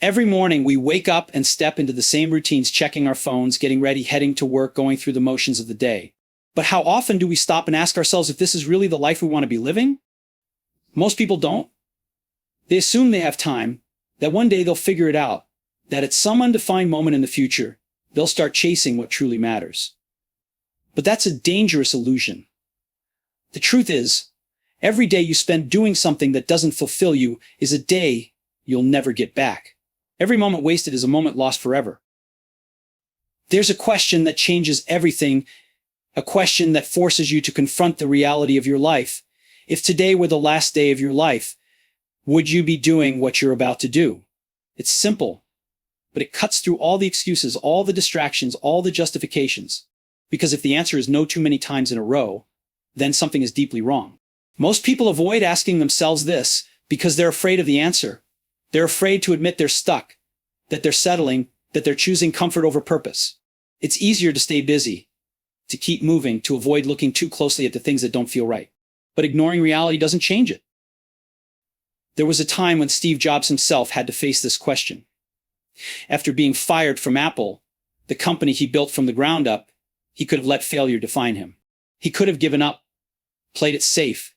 Every morning we wake up and step into the same routines, checking our phones, getting ready, heading to work, going through the motions of the day. But how often do we stop and ask ourselves if this is really the life we want to be living? Most people don't. They assume they have time, that one day they'll figure it out, that at some undefined moment in the future, they'll start chasing what truly matters. But that's a dangerous illusion. The truth is, every day you spend doing something that doesn't fulfill you is a day you'll never get back. Every moment wasted is a moment lost forever. There's a question that changes everything, a question that forces you to confront the reality of your life. If today were the last day of your life, would you be doing what you're about to do? It's simple, but it cuts through all the excuses, all the distractions, all the justifications. Because if the answer is no too many times in a row, then something is deeply wrong. Most people avoid asking themselves this because they're afraid of the answer. They're afraid to admit they're stuck, that they're settling, that they're choosing comfort over purpose. It's easier to stay busy, to keep moving, to avoid looking too closely at the things that don't feel right. But ignoring reality doesn't change it. There was a time when Steve Jobs himself had to face this question. After being fired from Apple, the company he built from the ground up, he could have let failure define him. He could have given up, played it safe,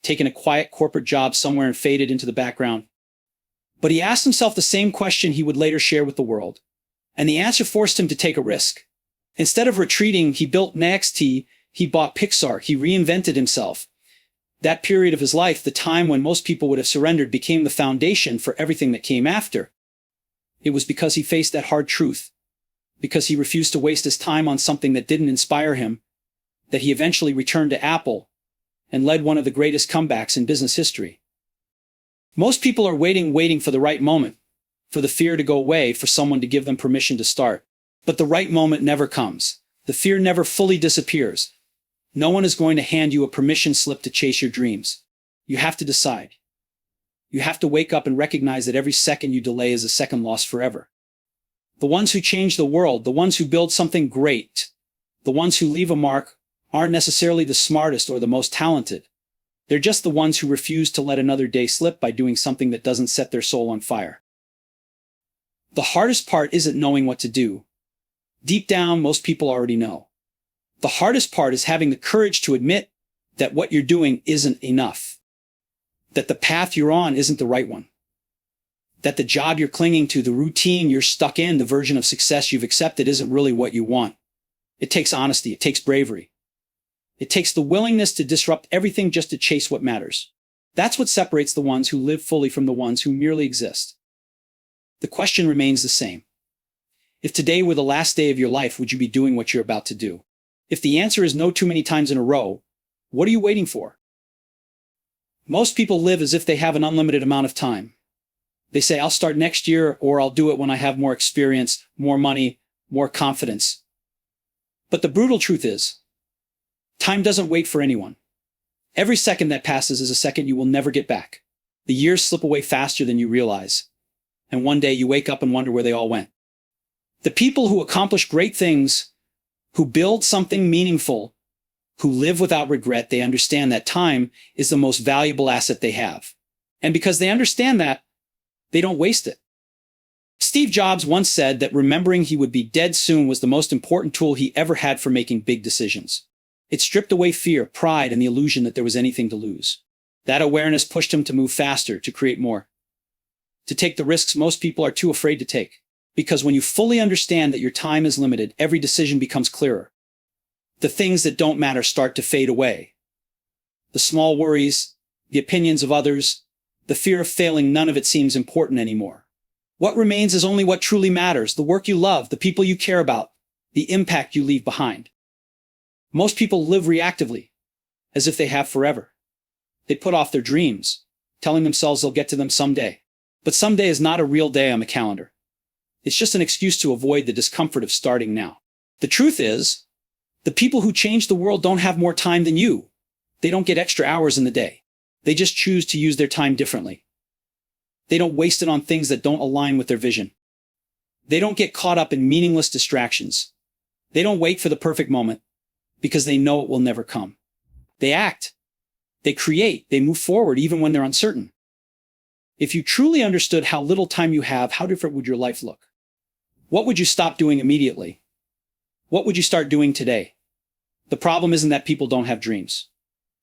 taken a quiet corporate job somewhere and faded into the background. But he asked himself the same question he would later share with the world. And the answer forced him to take a risk. Instead of retreating, he built NXT, he bought Pixar, he reinvented himself. That period of his life, the time when most people would have surrendered, became the foundation for everything that came after. It was because he faced that hard truth, because he refused to waste his time on something that didn't inspire him, that he eventually returned to Apple and led one of the greatest comebacks in business history. Most people are waiting for the right moment, for the fear to go away, for someone to give them permission to start. But the right moment never comes. The fear never fully disappears. No one is going to hand you a permission slip to chase your dreams. You have to decide. You have to wake up and recognize that every second you delay is a second lost forever. The ones who change the world, the ones who build something great, the ones who leave a mark, aren't necessarily the smartest or the most talented. They're just the ones who refuse to let another day slip by doing something that doesn't set their soul on fire. The hardest part isn't knowing what to do. Deep down, most people already know. The hardest part is having the courage to admit that what you're doing isn't enough. That the path you're on isn't the right one. That the job you're clinging to, the routine you're stuck in, the version of success you've accepted isn't really what you want. It takes honesty. It takes bravery. It takes the willingness to disrupt everything just to chase what matters. That's what separates the ones who live fully from the ones who merely exist. The question remains the same. If today were the last day of your life, would you be doing what you're about to do? If the answer is no too many times in a row, what are you waiting for? Most people live as if they have an unlimited amount of time. They say, I'll start next year, or I'll do it when I have more experience, more money, more confidence. But the brutal truth is, time doesn't wait for anyone. Every second that passes is a second you will never get back. The years slip away faster than you realize. And one day you wake up and wonder where they all went. The people who accomplish great things, who build something meaningful, who live without regret, they understand that time is the most valuable asset they have. And because they understand that, they don't waste it. Steve Jobs once said that remembering he would be dead soon was the most important tool he ever had for making big decisions. It stripped away fear, pride, and the illusion that there was anything to lose. That awareness pushed him to move faster, to create more, to take the risks most people are too afraid to take. Because when you fully understand that your time is limited, every decision becomes clearer. The things that don't matter start to fade away. The small worries, the opinions of others, the fear of failing, none of it seems important anymore. What remains is only what truly matters, the work you love, the people you care about, the impact you leave behind. Most people live reactively, as if they have forever. They put off their dreams, telling themselves they'll get to them someday. But someday is not a real day on the calendar. It's just an excuse to avoid the discomfort of starting now. The truth is, the people who change the world don't have more time than you. They don't get extra hours in the day. They just choose to use their time differently. They don't waste it on things that don't align with their vision. They don't get caught up in meaningless distractions. They don't wait for the perfect moment because they know it will never come. They act. They create. They move forward even when they're uncertain. If you truly understood how little time you have, how different would your life look? What would you stop doing immediately? What would you start doing today? The problem isn't that people don't have dreams.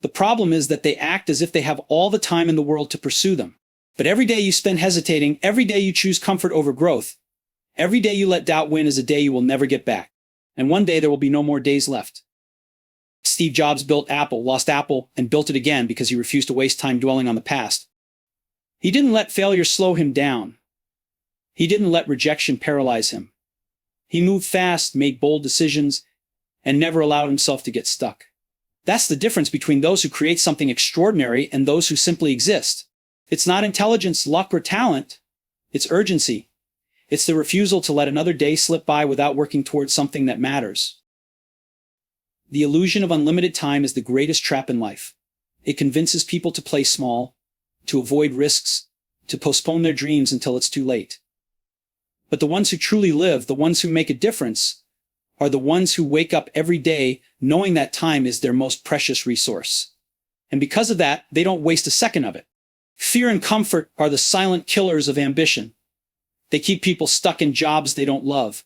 The problem is that they act as if they have all the time in the world to pursue them. But every day you spend hesitating, every day you choose comfort over growth, every day you let doubt win is a day you will never get back. And one day there will be no more days left. Steve Jobs built Apple, lost Apple, and built it again because he refused to waste time dwelling on the past. He didn't let failure slow him down. He didn't let rejection paralyze him. He moved fast, made bold decisions, and never allowed himself to get stuck. That's the difference between those who create something extraordinary and those who simply exist. It's not intelligence, luck, or talent. It's urgency. It's the refusal to let another day slip by without working towards something that matters. The illusion of unlimited time is the greatest trap in life. It convinces people to play small, to avoid risks, to postpone their dreams until it's too late. But the ones who truly live, the ones who make a difference, are the ones who wake up every day knowing that time is their most precious resource. And because of that, they don't waste a second of it. Fear and comfort are the silent killers of ambition. They keep people stuck in jobs they don't love,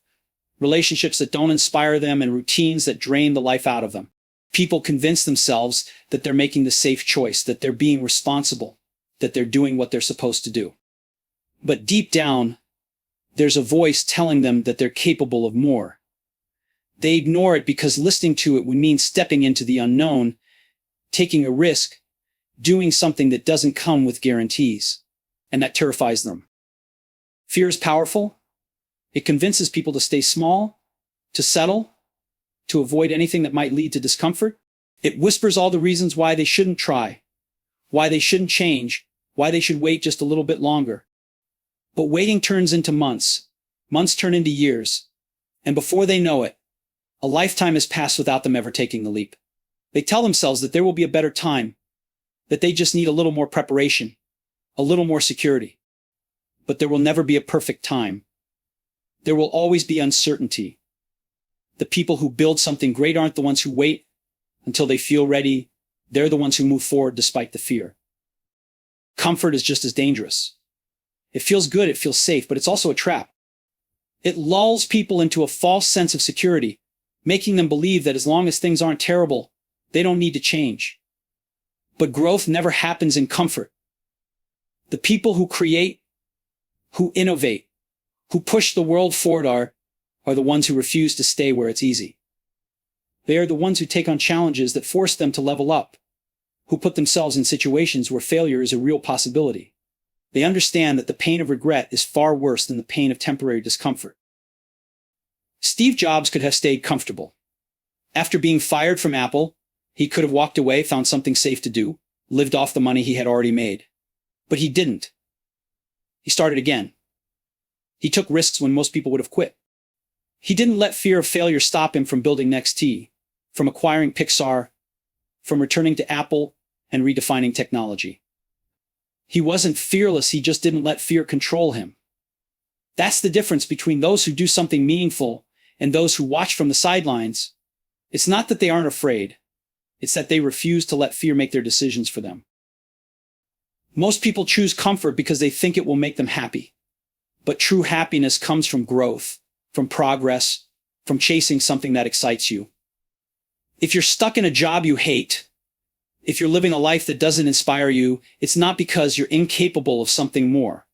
relationships that don't inspire them, and routines that drain the life out of them. People convince themselves that they're making the safe choice, that they're being responsible, that they're doing what they're supposed to do. But deep down, there's a voice telling them that they're capable of more. They ignore it because listening to it would mean stepping into the unknown, taking a risk, doing something that doesn't come with guarantees, and that terrifies them. Fear is powerful. It convinces people to stay small, to settle, to avoid anything that might lead to discomfort. It whispers all the reasons why they shouldn't try, why they shouldn't change, why they should wait just a little bit longer. But waiting turns into months. Months turn into years. And before they know it, a lifetime has passed without them ever taking the leap. They tell themselves that there will be a better time, that they just need a little more preparation, a little more security. But there will never be a perfect time. There will always be uncertainty. The people who build something great aren't the ones who wait until they feel ready. They're the ones who move forward despite the fear. Comfort is just as dangerous. It feels good, it feels safe, but it's also a trap. It lulls people into a false sense of security, making them believe that as long as things aren't terrible, they don't need to change. But growth never happens in comfort. The people who create, who innovate, who push the world forward are the ones who refuse to stay where it's easy. They are the ones who take on challenges that force them to level up, who put themselves in situations where failure is a real possibility. They understand that the pain of regret is far worse than the pain of temporary discomfort. Steve Jobs could have stayed comfortable. After being fired from Apple, he could have walked away, found something safe to do, lived off the money he had already made. But he didn't. He started again. He took risks when most people would have quit. He didn't let fear of failure stop him from building NXT, from acquiring Pixar, from returning to Apple and redefining technology. He wasn't fearless, he just didn't let fear control him. That's the difference between those who do something meaningful and those who watch from the sidelines. It's not that they aren't afraid. It's that they refuse to let fear make their decisions for them. Most people choose comfort because they think it will make them happy. But true happiness comes from growth, from progress, from chasing something that excites you. If you're stuck in a job you hate, if you're living a life that doesn't inspire you, it's not because you're incapable of something more.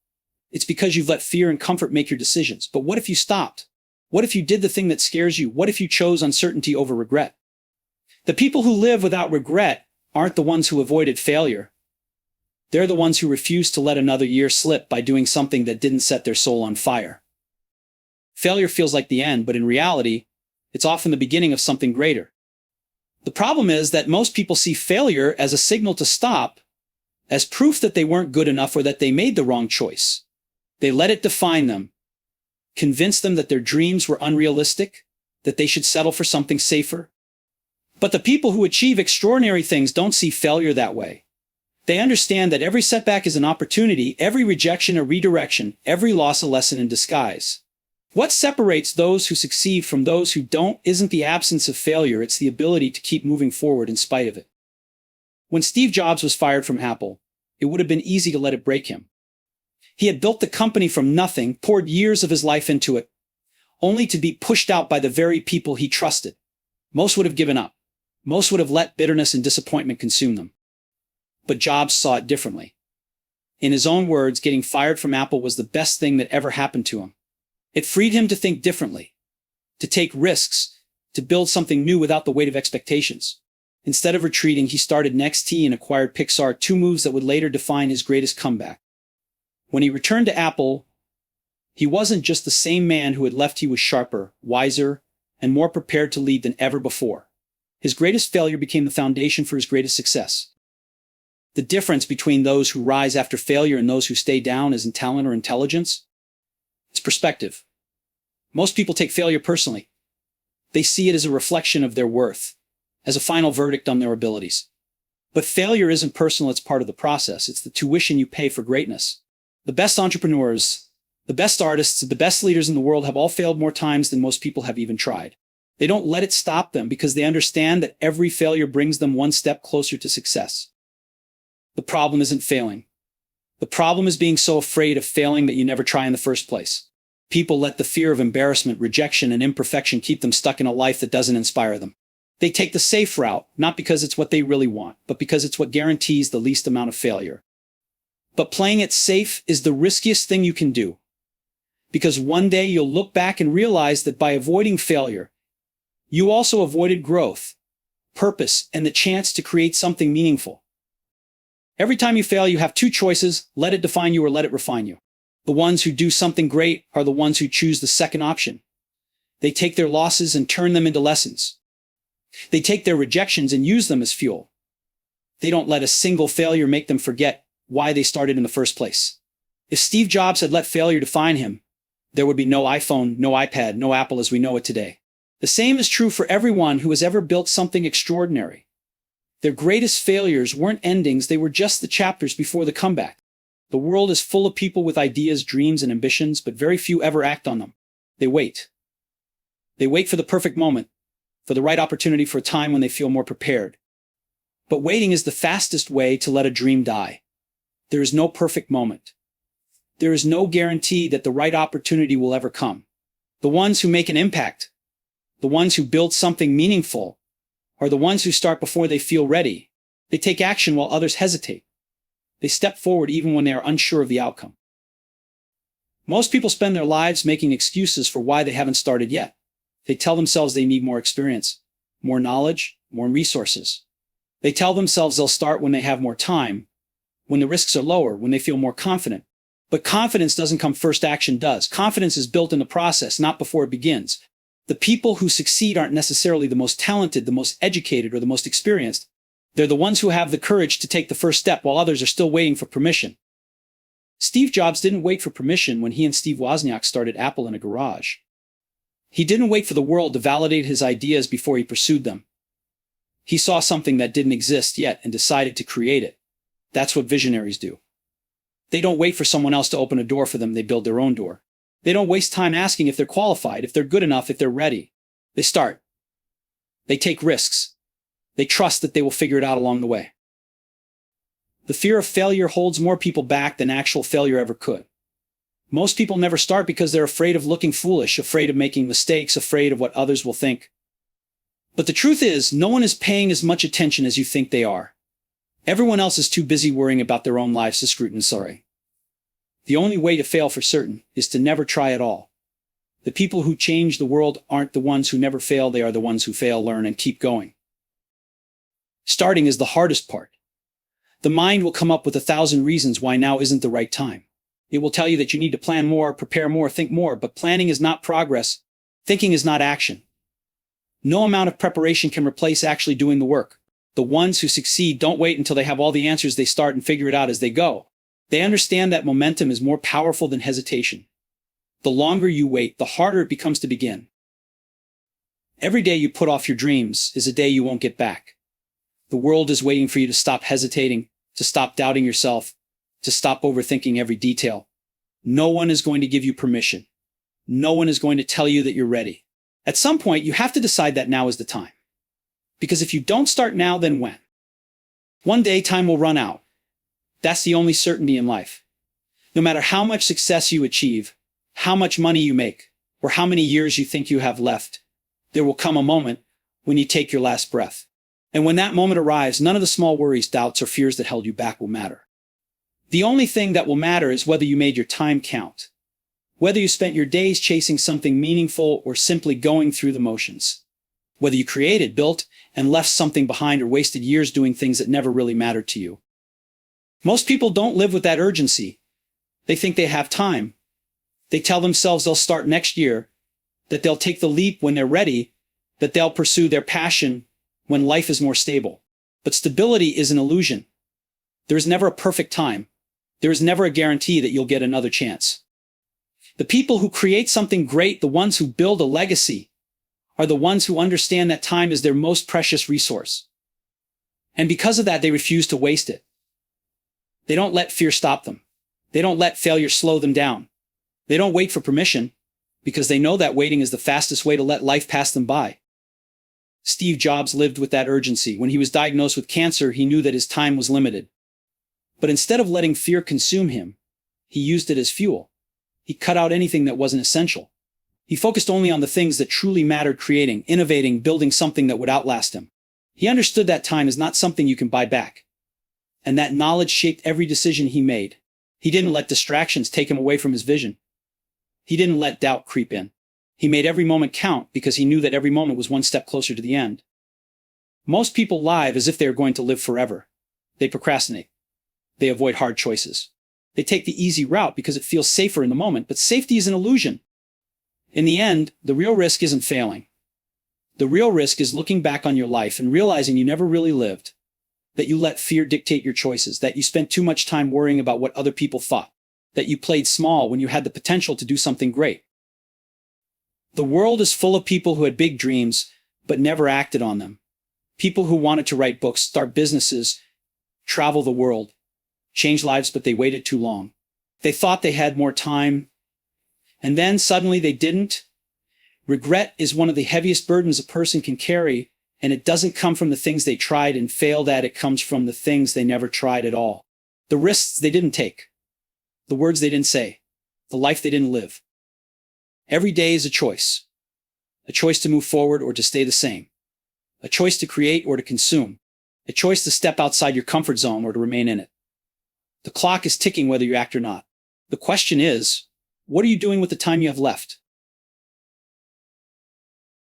It's because you've let fear and comfort make your decisions. But what if you stopped? What if you did the thing that scares you? What if you chose uncertainty over regret? The people who live without regret aren't the ones who avoided failure. They're the ones who refuse to let another year slip by doing something that didn't set their soul on fire. Failure feels like the end, but in reality, it's often the beginning of something greater. The problem is that most people see failure as a signal to stop, as proof that they weren't good enough or that they made the wrong choice. They let it define them, convince them that their dreams were unrealistic, that they should settle for something safer. But the people who achieve extraordinary things don't see failure that way. They understand that every setback is an opportunity, every rejection a redirection, every loss a lesson in disguise. What separates those who succeed from those who don't isn't the absence of failure, it's the ability to keep moving forward in spite of it. When Steve Jobs was fired from Apple, it would have been easy to let it break him. He had built the company from nothing, poured years of his life into it, only to be pushed out by the very people he trusted. Most would have given up. Most would have let bitterness and disappointment consume them. But Jobs saw it differently. In his own words, getting fired from Apple was the best thing that ever happened to him. It freed him to think differently, to take risks, to build something new without the weight of expectations. Instead of retreating, he started NXT and acquired Pixar, 2 moves that would later define his greatest comeback. When he returned to Apple, he wasn't just the same man who had left. He was sharper, wiser, and more prepared to lead than ever before. His greatest failure became the foundation for his greatest success. The difference between those who rise after failure and those who stay down isn't talent or intelligence. It's perspective. Most people take failure personally. They see it as a reflection of their worth, as a final verdict on their abilities. But failure isn't personal, it's part of the process. It's the tuition you pay for greatness. The best entrepreneurs, the best artists, the best leaders in the world have all failed more times than most people have even tried. They don't let it stop them because they understand that every failure brings them one step closer to success. The problem isn't failing. The problem is being so afraid of failing that you never try in the first place. People let the fear of embarrassment, rejection, and imperfection keep them stuck in a life that doesn't inspire them. They take the safe route, not because it's what they really want, but because it's what guarantees the least amount of failure. But playing it safe is the riskiest thing you can do. Because one day you'll look back and realize that by avoiding failure, you also avoided growth, purpose, and the chance to create something meaningful. Every time you fail, you have 2 choices: let it define you or let it refine you. The ones who do something great are the ones who choose the second option. They take their losses and turn them into lessons. They take their rejections and use them as fuel. They don't let a single failure make them forget why they started in the first place. If Steve Jobs had let failure define him, there would be no iPhone, no iPad, no Apple as we know it today. The same is true for everyone who has ever built something extraordinary. Their greatest failures weren't endings, they were just the chapters before the comeback. The world is full of people with ideas, dreams, and ambitions, but very few ever act on them. They wait. They wait for the perfect moment, for the right opportunity, for a time when they feel more prepared. But waiting is the fastest way to let a dream die. There is no perfect moment. There is no guarantee that the right opportunity will ever come. The ones who make an impact, the ones who build something meaningful, are the ones who start before they feel ready. They take action while others hesitate. They step forward even when they are unsure of the outcome. Most people spend their lives making excuses for why they haven't started yet. They tell themselves they need more experience, more knowledge, more resources. They tell themselves they'll start when they have more time, when the risks are lower, when they feel more confident. But confidence doesn't come first, action does. Confidence is built in the process, not before it begins. The people who succeed aren't necessarily the most talented, the most educated, or the most experienced. They're the ones who have the courage to take the first step while others are still waiting for permission. Steve Jobs didn't wait for permission when he and Steve Wozniak started Apple in a garage. He didn't wait for the world to validate his ideas before he pursued them. He saw something that didn't exist yet and decided to create it. That's what visionaries do. They don't wait for someone else to open a door for them, they build their own door. They don't waste time asking if they're qualified, if they're good enough, if they're ready. They start. They take risks. They trust that they will figure it out along the way. The fear of failure holds more people back than actual failure ever could. Most people never start because they're afraid of looking foolish, afraid of making mistakes, afraid of what others will think. But the truth is, no one is paying as much attention as you think they are. Everyone else is too busy worrying about their own lives to scrutinize. The only way to fail for certain is to never try at all. The people who change the world aren't the ones who never fail, they are the ones who fail, learn, and keep going. Starting is the hardest part. The mind will come up with 1,000 reasons why now isn't the right time. It will tell you that you need to plan more, prepare more, think more, but planning is not progress. Thinking is not action. No amount of preparation can replace actually doing the work. The ones who succeed don't wait until they have all the answers, they start and figure it out as they go. They understand that momentum is more powerful than hesitation. The longer you wait, the harder it becomes to begin. Every day you put off your dreams is a day you won't get back. The world is waiting for you to stop hesitating, to stop doubting yourself, to stop overthinking every detail. No one is going to give you permission. No one is going to tell you that you're ready. At some point, you have to decide that now is the time. Because if you don't start now, then when? One day, time will run out. That's the only certainty in life. No matter how much success you achieve, how much money you make, or how many years you think you have left, there will come a moment when you take your last breath. And when that moment arrives, none of the small worries, doubts, or fears that held you back will matter. The only thing that will matter is whether you made your time count, whether you spent your days chasing something meaningful or simply going through the motions, whether you created, built, and left something behind or wasted years doing things that never really mattered to you. Most people don't live with that urgency. They think they have time. They tell themselves they'll start next year, that they'll take the leap when they're ready, that they'll pursue their passion when life is more stable. But stability is an illusion. There is never a perfect time. There is never a guarantee that you'll get another chance. The people who create something great, the ones who build a legacy, are the ones who understand that time is their most precious resource. And because of that, they refuse to waste it. They don't let fear stop them. They don't let failure slow them down. They don't wait for permission, because they know that waiting is the fastest way to let life pass them by. Steve Jobs lived with that urgency. When he was diagnosed with cancer, he knew that his time was limited. But instead of letting fear consume him, he used it as fuel. He cut out anything that wasn't essential. He focused only on the things that truly mattered, creating, innovating, building something that would outlast him. He understood that time is not something you can buy back. And that knowledge shaped every decision he made. He didn't let distractions take him away from his vision. He didn't let doubt creep in. He made every moment count because he knew that every moment was one step closer to the end. Most people live as if they are going to live forever. They procrastinate. They avoid hard choices. They take the easy route because it feels safer in the moment, but safety is an illusion. In the end, the real risk isn't failing. The real risk is looking back on your life and realizing you never really lived, that you let fear dictate your choices, that you spent too much time worrying about what other people thought, that you played small when you had the potential to do something great. The world is full of people who had big dreams, but never acted on them. People who wanted to write books, start businesses, travel the world, change lives, but they waited too long. They thought they had more time, and then suddenly they didn't. Regret is one of the heaviest burdens a person can carry, and it doesn't come from the things they tried and failed at. It comes from the things they never tried at all. The risks they didn't take, the words they didn't say, the life they didn't live. Every day is a choice to move forward or to stay the same, a choice to create or to consume, a choice to step outside your comfort zone or to remain in it. The clock is ticking whether you act or not. The question is, what are you doing with the time you have left?